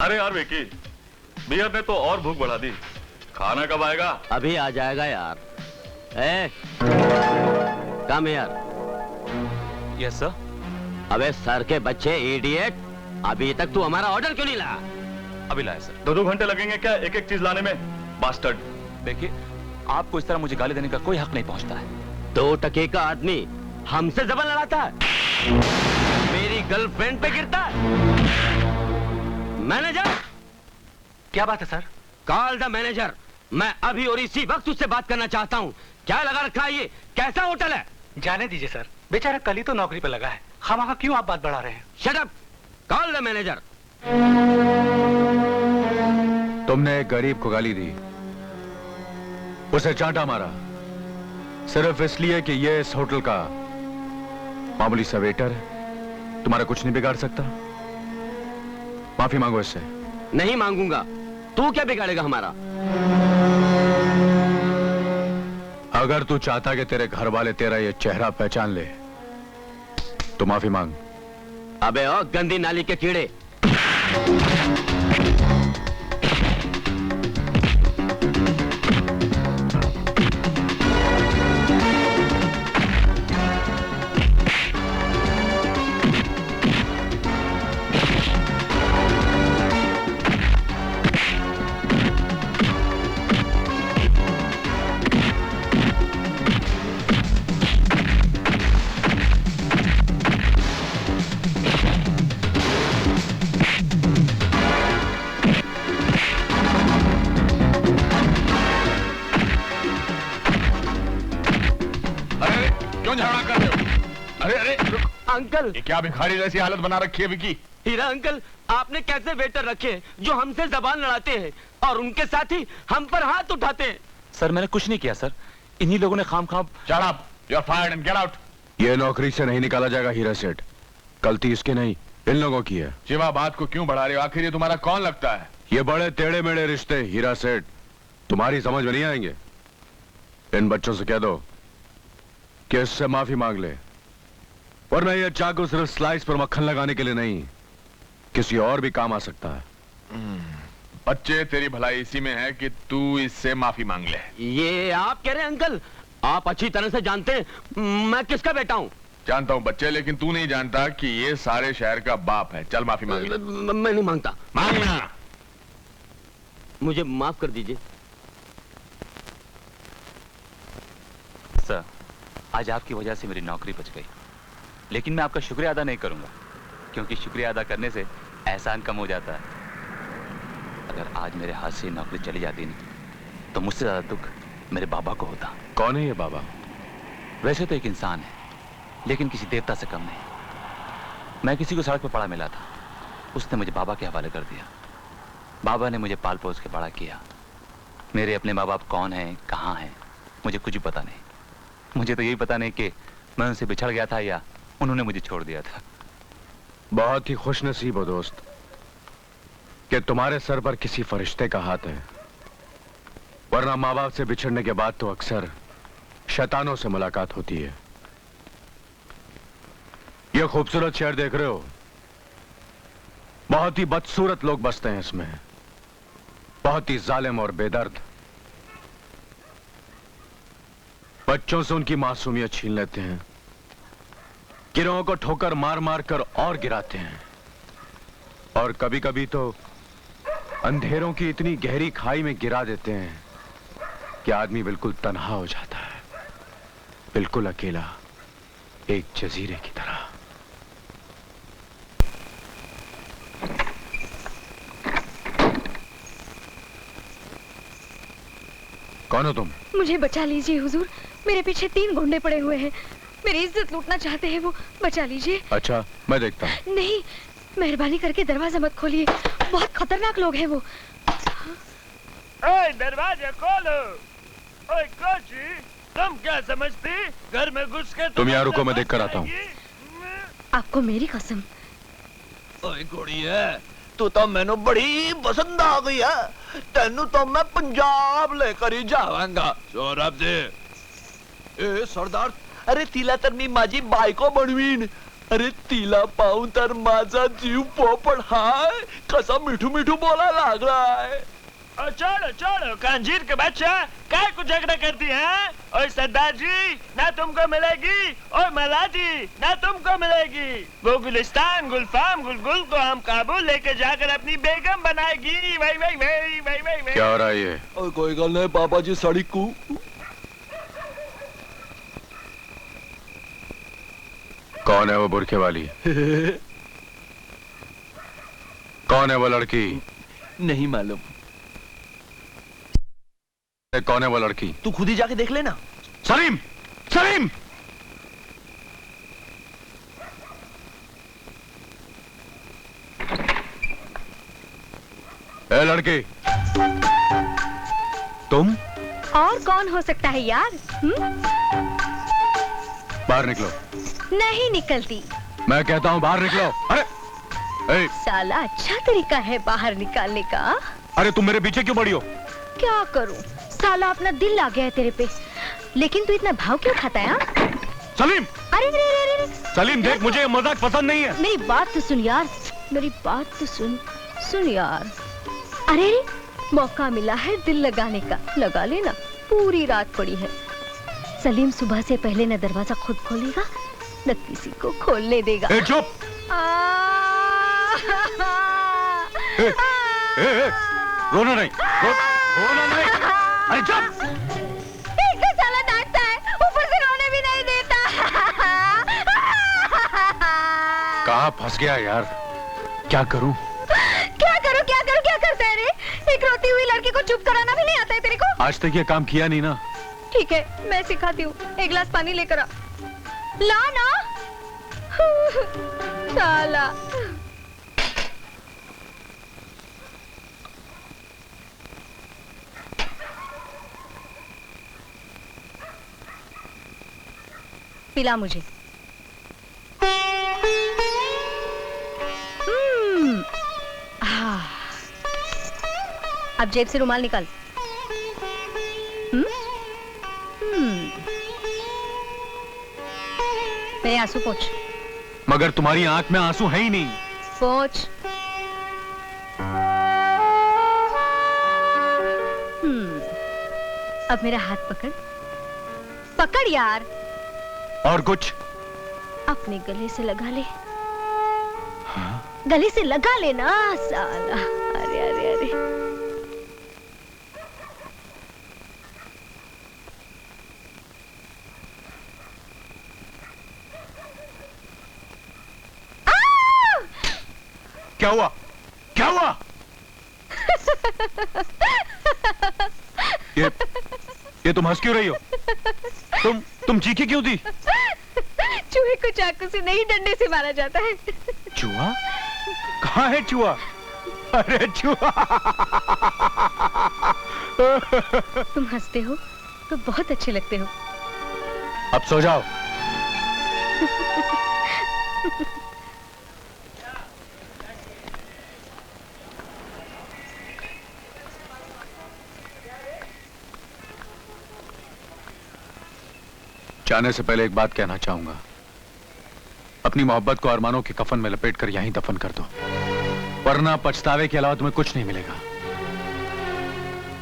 अरे यार विकी, बियर ने तो और भूख बढ़ा दी। खाना कब आएगा? अभी आ जाएगा यार। कम यार। Yes sir. अबे सर के बच्चे इडियट, अभी तक तू हमारा ऑर्डर क्यों नहीं लाया? अभी लाया सर। 2-2 घंटे लगेंगे क्या एक एक चीज लाने में? बास्टर्ड। देखिए, आपको इस तरह मुझे गाली देने का कोई हक नहीं पहुंचता है। 2 टके का आदमी हमसे जबान लड़ाता है, मेरी गर्लफ्रेंड पे गिरता है। मैनेजर! क्या बात है सर? Call the manager. मैं अभी और इसी वक्त उससे बात करना चाहता हूँ। क्या लगा रखा है ये? कैसा होटल है? जाने दीजिए सर, बेचारा कल ही तो नौकरी पे लगा है। खामखा क्यों आप बात बढ़ा रहे हैं? Shut up! Call the manager. तुमने एक गरीब को गाली दी, उसे चांटा मारा, सिर्फ इसलिए कि ये इस होटल का मामूली सा वेटर है। तुम्हारा कुछ नहीं बिगाड़ सकता। माफी मांगो इससे। नहीं मांगूंगा। तू क्या बिगाड़ेगा हमारा? अगर तू चाहता कि तेरे घर वाले तेरा ये चेहरा पहचान ले तो माफी मांग। अबे ओ गंदी नाली के कीड़े! अंकल, ये क्या भिखारी जैसी हालत बना रखी है विकी? हीरा अंकल, आपने कैसे वेटर रखे जो हमसे जबान लड़ाते हैं और उनके साथ ही हम पर हाथ उठाते हैं? सर मैंने कुछ नहीं किया सर, इन्हीं लोगों ने खाम-खाम। Shut up! You're fired and get out! ये नौकरी से नहीं निकाला जाएगा हीरा सेठ। गलती इसकी नहीं, इन लोगों की है। शिवा, बात को क्यों बढ़ा रहे हो? आखिर ये तुम्हारा कौन लगता है? ये बड़े टेढ़े मेढ़े रिश्ते हीरा सेठ तुम्हारी समझ में नहीं आएंगे। इन बच्चों से कह दो कि इससे माफी मांग ले, वरना ये चाकू सिर्फ स्लाइस पर मक्खन लगाने के लिए नहीं, किसी और भी काम आ सकता है। बच्चे, तेरी भलाई इसी में है कि तू इससे माफी मांग ले। ये आप कह रहे हैं अंकल? आप अच्छी तरह से जानते हैं मैं किसका बेटा हूँ। जानता हूँ बच्चे, लेकिन तू नहीं जानता कि ये सारे शहर का बाप है। चल माफी मांग ले। मैं नहीं मांगता। मांगना। मुझे माफ कर दीजिए। सर, आज आपकी वजह से मेरी नौकरी बच गई, लेकिन मैं आपका शुक्रिया अदा नहीं करूंगा, क्योंकि शुक्रिया अदा करने से एहसान कम हो जाता है। अगर आज मेरे हाथ से नौकरी चली जाती नहीं तो मुझसे ज्यादा दुख मेरे बाबा को होता। कौन है ये बाबा? वैसे तो एक इंसान है, लेकिन किसी देवता से कम नहीं। मैं किसी को सड़क पर पड़ा मिला था, उसने मुझे बाबा के हवाले कर दिया। बाबा ने मुझे पाल पोस के बड़ा किया। मेरे अपने माँ बाप कौन हैं, कहाँ हैं, मुझे कुछ पता नहीं। मुझे तो यही पता नहीं कि मैं उनसे बिछड़ गया था या उन्होंने मुझे छोड़ दिया था। बहुत ही खुशनसीब हो दोस्त कि तुम्हारे सर पर किसी फरिश्ते का हाथ है, वरना माँ बाप से बिछड़ने के बाद तो अक्सर शैतानों से मुलाकात होती है। यह खूबसूरत शहर देख रहे हो, बहुत ही बदसूरत लोग बसते हैं इसमें, बहुत ही जालिम और बेदर्द। बच्चों से उनकी मासूमियत छीन लेते हैं, गिरोहों को ठोकर मार मार कर और गिराते हैं, और कभी कभी तो अंधेरों की इतनी गहरी खाई में गिरा देते हैं कि आदमी बिल्कुल तन्हा हो जाता है, बिल्कुल अकेला, एक जजीरे की तरह। कौन हो तुम? मुझे बचा लीजिए हुजूर, मेरे पीछे 3 गुंडे पड़े हुए हैं, मेरी इज्जत लूटना चाहते हैं वो, बचा लीजिए। अच्छा, मैं देखता हूँ। नहीं, मेहरबानी करके दरवाजा मत खोलिए, बहुत खतरनाक लोग हैं वो। दरवाजा खोलो। ओए कोची, तुम क्या समझती? घर में घुस के तुम यहाँ रुको, मैं देख कर आता हूँ। आपको मेरी कसम। ओए कुड़िए, तू तो मैनू बड़ी पसंद आ गई है, तेनू तो मैं पंजाब लेकर ही जावांगा। सौरभ जी, ए सरदार, अरे तिला तरनी माजी बाई को बनवीन, अरे तिला पाहून तर माझा जीव पोपट हाय कसा मिठू मिठू बोला लागलाय. चलो चलो कांजीर के बच्चा काय को झगड़ा करती है? और सरदार जी ना तुमको मिलेगी और मलाजी ना तुमको मिलेगी. वो गुलिस्तान गुलफाम गुलगुल को हम काबुल लेके जाकर अपनी बेगम बनाएगी. वही वही वही वही वही. क्या हो रहा है ये? और कोई गल नहीं पापा जी सड़क को. कौन है वो बुरखे वाली? कौन है वो लड़की? नहीं मालूम. कौन है वो लड़की? तू खुद ही जाके देख लेना. सलीम! सलीम! ए लड़की, तुम? और कौन हो सकता है यार? बाहर निकलो. नहीं निकलती. मैं कहता हूँ बाहर निकलो. अरे ए, साला अच्छा तरीका है बाहर निकालने का. अरे तुम मेरे पीछे क्यों पड़ी हो? क्या करूं? साला अपना दिल आ गया है तेरे पे. लेकिन तू इतना भाव क्यों खाता है? सलीम! अरे अरे अरे अरे सलीम देख, मुझे ये मजाक पसंद नहीं है. मेरी बात तो सुन यार. मेरी बात तो सुन. सुन यार. अरे अरे मौका मिला है दिल लगाने का. लगा लेना. पूरी रात पड़ी है. सलीम सुबह से पहले न दरवाजा खुद खोलेगा न किसी को खोलने देगा. ए चुप! रोना नहीं. रोना नहीं. अरे चुप! एक तो साला डांटता है, ऊपर से रोने भी नहीं देता. कहाँ फंस गया यार? क्या करूं? क्या करूं क्या करूं क्या करता है रे? एक रोती हुई लड़की को चुप कराना भी नहीं आता है तेरे को? आज तक ये काम किया नहीं ना. ठीक है मैं सिखाती हूँ. एक गिलास पानी लेकर आ. ला ना. साला. पिला मुझे. अब जेब से रुमाल निकाल. मेरे आंसू पोंछ. मगर तुम्हारी आंख में आंसू है ही नहीं. पोंछ. अब मेरा हाथ पकड़. पकड़ यार. और कुछ? अपने गले से लगा ले. हाँ? गले से लगा लेना साला. अरे अरे अरे क्या हुआ? क्या हुआ? ये तुम हंस क्यों रही हो? तुम चीखी क्यों थी? चूहे को चाकू से नहीं डंडे से मारा जाता है. चूहा? कहाँ है चूहा? अरे चूहा! तुम हंसते हो तो बहुत अच्छे लगते हो. अब सो जाओ. जाने से पहले एक बात कहना चाहूंगा. अपनी मोहब्बत को अरमानों के कफन में लपेटकर यहीं दफन कर दो, वरना पछतावे के अलावा तुम्हें कुछ नहीं मिलेगा.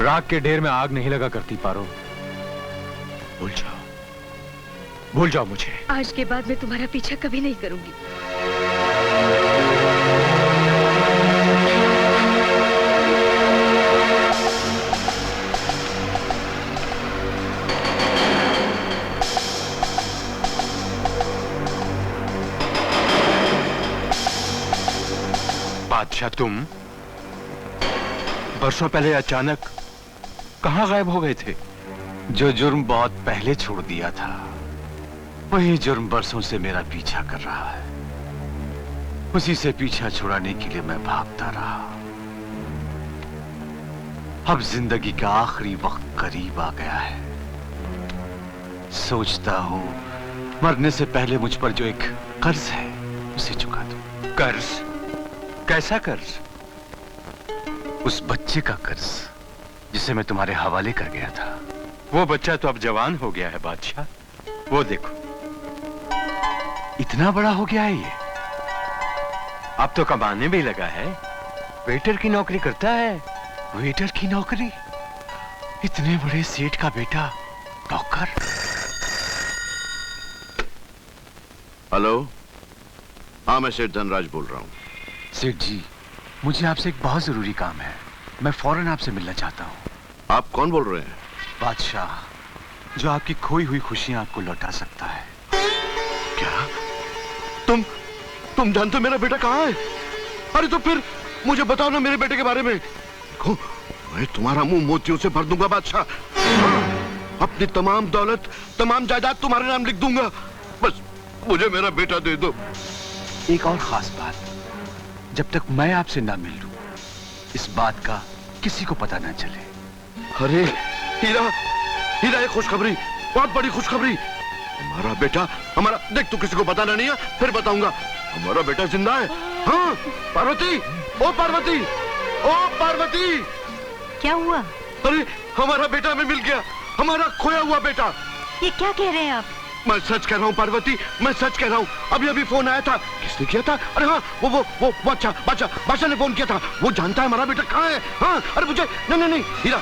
राख के ढेर में आग नहीं लगा करती पारो. भूल जाओ मुझे. आज के बाद मैं तुम्हारा पीछा कभी नहीं करूंगी. बादशाह, तुम बरसों पहले अचानक कहां गायब हो गए थे? जो जुर्म बहुत पहले छोड़ दिया था, वही जुर्म बरसों से मेरा पीछा कर रहा है. उसी से पीछा छुड़ाने के लिए मैं भागता रहा. अब जिंदगी का आखिरी वक्त करीब आ गया है. सोचता हूं मरने से पहले मुझ पर जो एक कर्ज है उसे चुका दूं. कर्ज? कैसा कर्ज? उस बच्चे का कर्ज जिसे मैं तुम्हारे हवाले कर गया था. वो बच्चा तो अब जवान हो गया है बादशाह. वो देखो, इतना बड़ा हो गया है ये। अब तो कमाने भी लगा है, वेटर की नौकरी करता है। वेटर की नौकरी? इतने बड़े सेठ का बेटा नौकर? हेलो, हाँ मैं सेठ धनराज बोल रहा हूँ। सेठ जी, मुझे आपसे एक बहुत जरूरी काम है। मैं फौरन आपसे मिलना चाहता हूँ। आप कौन बोल रहे हैं? बादशाह, जो आपकी खोई हुई खुशियां आपको लौटा सकता है। क्या? तुम जानते हो मेरा बेटा कहाँ है? अरे तो फिर मुझे बताओ ना मेरे बेटे के बारे में। देखो, मैं तुम्हारा मुंह मोतियों से भर दूंगा बादशाह। हाँ, अपनी तमाम दौलत, तमाम जायदाद तुम्हारे नाम लिख दूंगा। बस मुझे मेरा बेटा दे दो। एक और खास बात, जब तक मैं आपसे ना मिल लूं, इस बात का किसी को पता ना चले। अरे हीरा, हीरा एक खुशखबरी, बहुत बड़ी खुशखबरी। हमारा बेटा, हमारा, देख तू किसी को बताना नहीं है, फिर बताऊंगा। हमारा बेटा जिंदा है। हाँ, पार्वती, ओ पार्वती, ओ पार्वती। क्या हुआ? अरे हमारा बेटा हमें मिल गया, हमारा खोया हुआ बेटा। ये क्या कह रहे हैं आप? मैं सच कह रहा हूँ पार्वती, मैं सच कह रहा हूँ। अभी अभी फोन आया था। किसने किया था? अरे हाँ, वो बादशाह ने फोन किया था। वो जानता है हमारा बेटा कहाँ है। हाँ, अरे मुझे नहीं हीरा,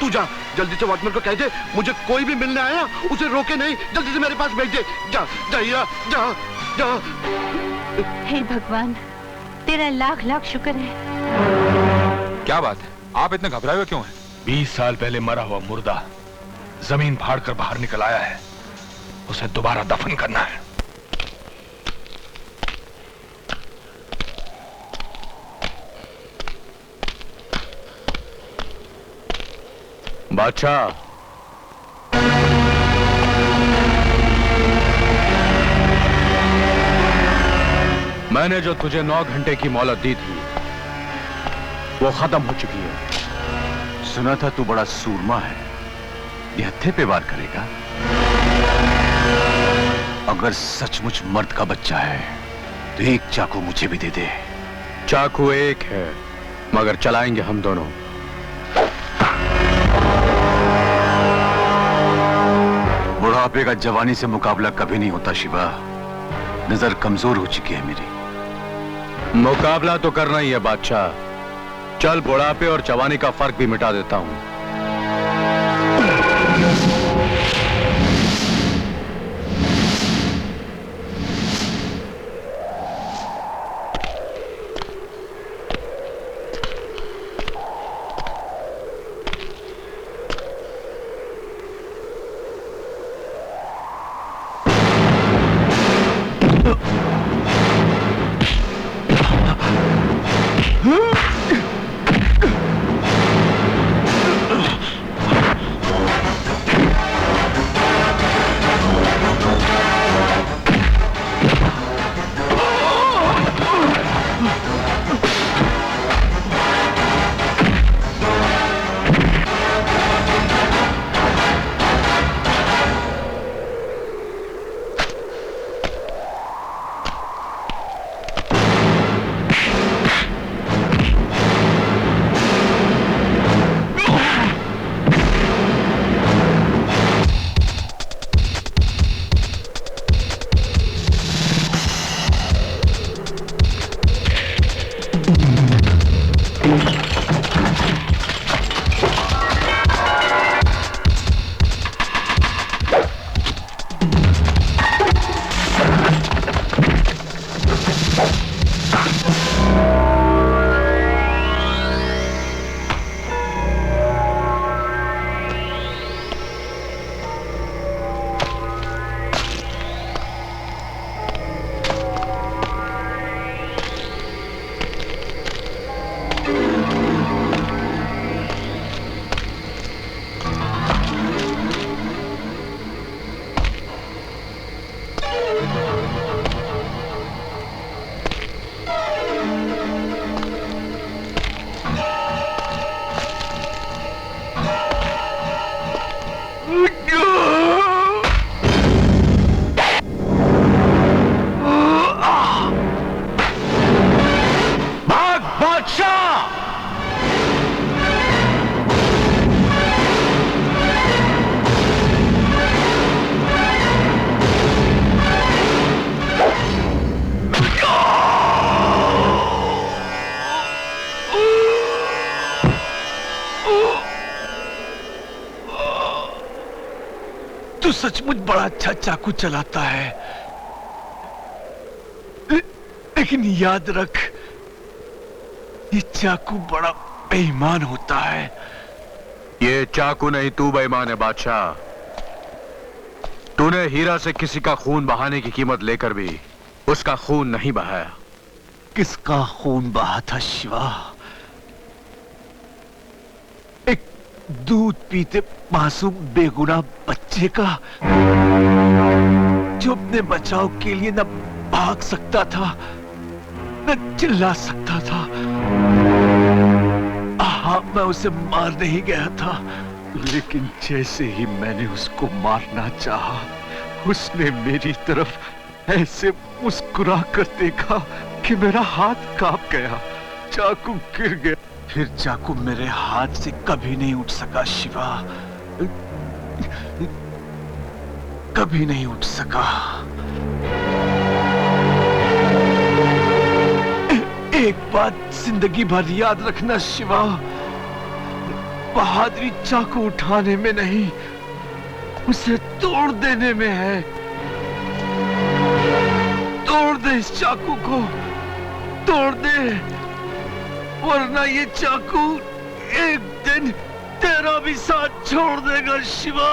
तू जा जल्दी से वॉचमैन को कह दे, मुझे कोई भी मिलने आया उसे रोके नहीं, जल्दी से मेरे पास भेज दे। जा हीरा, जा। हे भगवान, तेरा लाख लाख शुक्र है। क्या बात है, आप इतने घबराए हुए क्यों हैं? 20 साल पहले मरा हुआ मुर्दा जमीन फाड़ कर बाहर निकल आया है, उसे दोबारा दफन करना है। बादशाह, मैंने जो तुझे 9 घंटे की मोहलत दी थी वो खत्म हो चुकी है। सुना था तू बड़ा सूरमा है, ये हत्थे पे वार करेगा? अगर सचमुच मर्द का बच्चा है तो एक चाकू मुझे भी दे दे। चाकू एक है, मगर चलाएंगे हम दोनों। बुढ़ापे का जवानी से मुकाबला कभी नहीं होता शिवा, नजर कमजोर हो चुकी है मेरी। मुकाबला तो करना ही है बादशाह। चल बुढ़ापे और जवानी का फर्क भी मिटा देता हूं। तू सचमुच बड़ा अच्छा चाकू चलाता है, लेकिन याद रख, ये चाकू बड़ा बेईमान होता है। ये चाकू नहीं, तू बेईमान है बादशाह। तूने हीरा से किसी का खून बहाने की कीमत लेकर भी उसका खून नहीं बहाया। किसका खून बहा था शिवा? एक दूध पीते मासूम बेगुनाह बच्चे का, जो अपने बचाव के लिए न भाग सकता था न चिल्ला सकता था। हाँ, मैं उसे मारने ही गया था, लेकिन जैसे ही मैंने उसको मारना चाहा, उसने मेरी तरफ ऐसे मुस्कुरा कर देखा कि मेरा हाथ कांप गया, चाकू गिर गया। फिर चाकू मेरे हाथ से कभी नहीं उठ सका शिवा, कभी नहीं उठ सका। एक बात जिंदगी भर याद रखना शिवा, बहादुरी चाकू उठाने में नहीं, उसे तोड़ देने में है। तोड़ दे इस चाकू को, तोड़ दे, वरना ये चाकू एक दिन तेरा भी साथ छोड़ देगा शिवा।